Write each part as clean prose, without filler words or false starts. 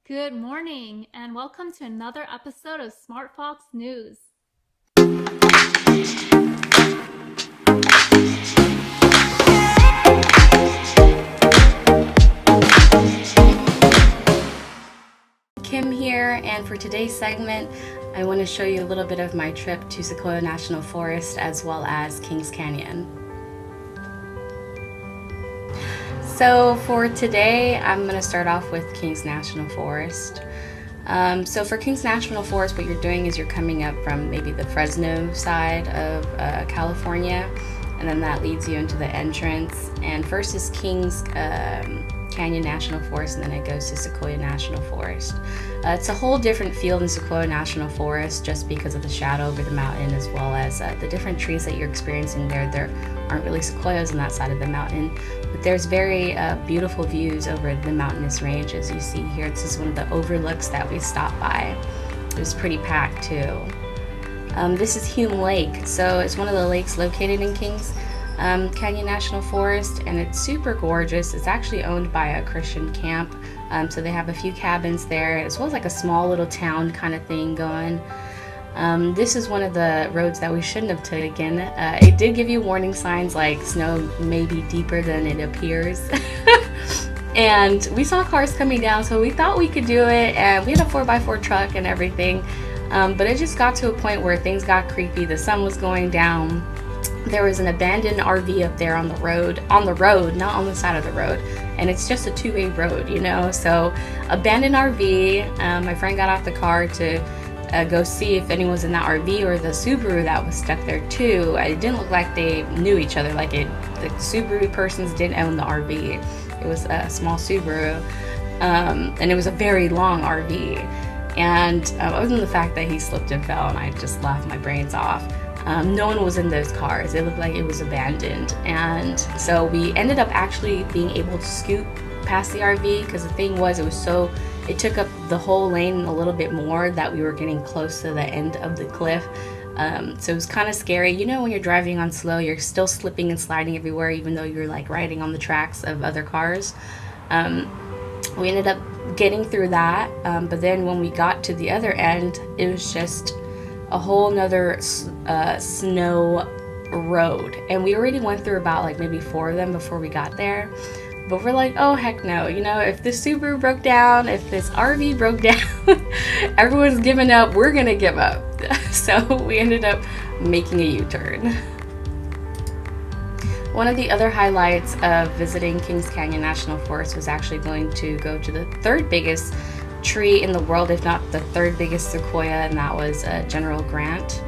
Good morning and welcome to another episode of SmartFox News. Kim here, and for today's segment I want to show you a little bit of my trip to Sequoia National Forest as well as Kings Canyon. So for today I'm going to start off with Kings National Forest. So for Kings National Forest, what you're doing is you're coming up from maybe the Fresno side of California, and then that leads you into the entrance. And first is Kings Canyon National Forest, and then it goes to Sequoia National Forest. It's a whole different feel than Sequoia National Forest just because of the shadow over the mountain, as well as the different trees that you're experiencing there. There aren't really sequoias on that side of the mountain, but there's very beautiful views over the mountainous range, as you see here. This is one of the overlooks that we stopped by. It was pretty packed too. This is Hume Lake. So it's one of the lakes located in Kings Canyon National Forest, and it's super gorgeous. It's actually owned by a Christian camp, so they have a few cabins there, as well as like a small little town kind of thing going. This is one of the roads that we shouldn't have taken. It did give you warning signs like snow may be deeper than it appears. And we saw cars coming down, so we thought we could do it, and we had a 4x4 truck and everything, but it just got to a point where things got creepy. The sun was going down. There was an abandoned RV up there on the road, not on the side of the road, and it's just a two-way road, you know. So abandoned RV. My friend got off the car to go see if anyone was in that RV or the Subaru that was stuck there too. It didn't look like they knew each other. Like the Subaru persons didn't own the RV. It was a small Subaru, and it was a very long RV. And other than the fact that he slipped and fell, and I just laughed my brains off. No one was in those cars. It looked like it was abandoned, and so we ended up actually being able to scoot past the RV, because the thing was, it took up the whole lane and a little bit more, that we were getting close to the end of the cliff. So it was kind of scary. You know, when you're driving on slow, you're still slipping and sliding everywhere, even though you're like riding on the tracks of other cars. We ended up getting through that, but then when we got to the other end, it was just a whole nother snow road, and we already went through about like maybe 4 of them before we got there. But we're like, oh heck no, you know, if the Subaru broke down, if this RV broke down, everyone's giving up, we're gonna give up. So we ended up making a U-turn. One of the other highlights of visiting Kings Canyon National Forest was actually going to go to the third biggest tree in the world, if not the third biggest sequoia, and that was General Grant.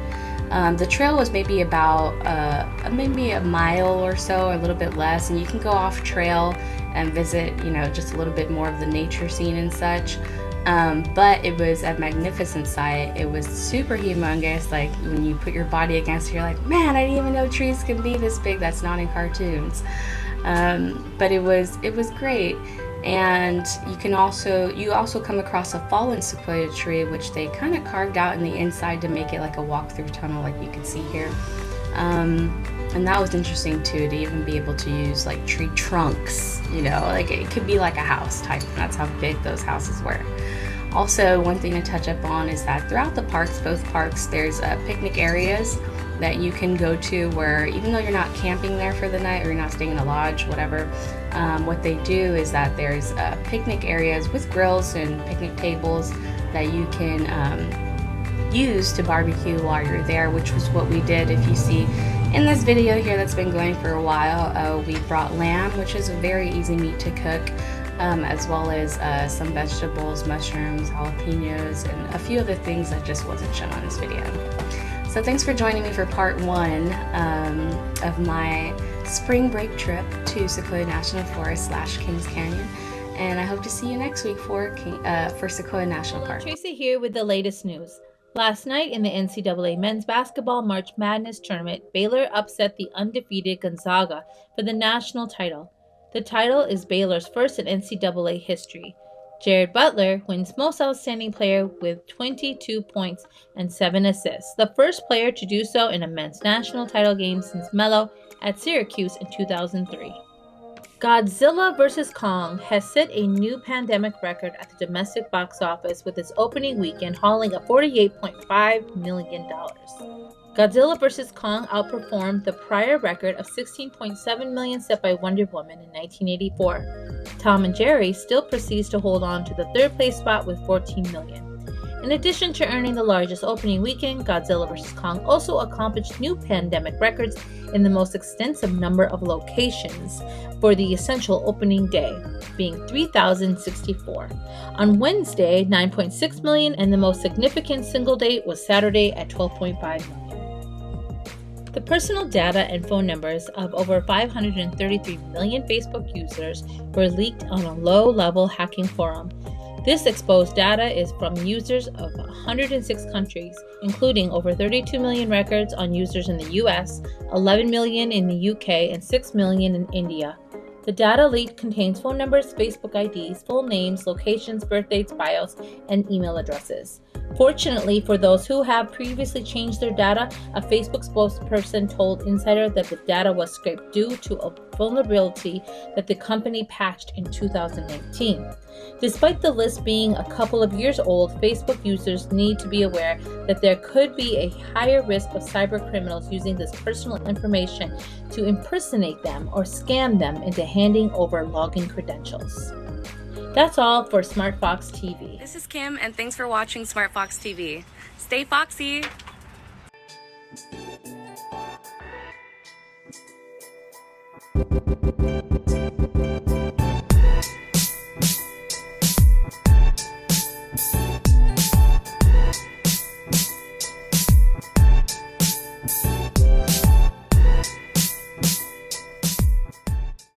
The trail was maybe about maybe a mile or so, or a little bit less, and you can go off trail and visit, you know, just a little bit more of the nature scene and such. But it was a magnificent sight. It was super humongous. Like when you put your body against it, you're like, man, I didn't even know trees could be this big. That's not in cartoons. But it was great. And you also come across a fallen sequoia tree, which they kind of carved out in the inside to make it like a walk-through tunnel, like you can see here. And that was interesting too, to even be able to use like tree trunks, you know, like it could be like a house type. That's how big those houses were. Also, one thing to touch up on is that throughout the parks, both parks, there's picnic areas that you can go to, where even though you're not camping there for the night, or you're not staying in a lodge, whatever, what they do is that there's picnic areas with grills and picnic tables that you can use to barbecue while you're there, which was what we did. If you see in this video here that's been going for a while, we brought lamb, which is a very easy meat to cook, as well as some vegetables, mushrooms, jalapenos, and a few other things that just wasn't shown on this video. So thanks for joining me for part 1 of my spring break trip to Sequoia National Forest / Kings Canyon, and I hope to see you next week for Sequoia National Park. Tracy here with the latest news. Last night in the NCAA Men's Basketball March Madness Tournament, Baylor upset the undefeated Gonzaga for the national title. The title is Baylor's first in NCAA history. Jared Butler wins Most Outstanding Player with 22 points and 7 assists, the first player to do so in a men's national title game since Melo at Syracuse in 2003. Godzilla vs. Kong has set a new pandemic record at the domestic box office with its opening weekend hauling a $48.5 million. Godzilla vs. Kong outperformed the prior record of $16.7 million set by Wonder Woman in 1984. Tom and Jerry still proceeds to hold on to the third place spot with $14 million. In addition to earning the largest opening weekend, Godzilla vs. Kong also accomplished new pandemic records in the most extensive number of locations for the essential opening day, being 3,064. On Wednesday, 9.6 million, and the most significant single date was Saturday at 12.5 million. The personal data and phone numbers of over 533 million Facebook users were leaked on a low-level hacking forum. This exposed data is from users of 106 countries, including over 32 million records on users in the US, 11 million in the UK, and 6 million in India. The data leak contains phone numbers, Facebook IDs, full names, locations, birth dates, bios, and email addresses. Fortunately for those who have previously changed their data, a Facebook spokesperson told Insider that the data was scraped due to a vulnerability that the company patched in 2019. Despite the list being a couple of years old, Facebook users need to be aware that there could be a higher risk of cyber criminals using this personal information to impersonate them or scam them into handing over login credentials. That's all for SmartFox TV. This is Kim, and thanks for watching SmartFox TV. Stay foxy!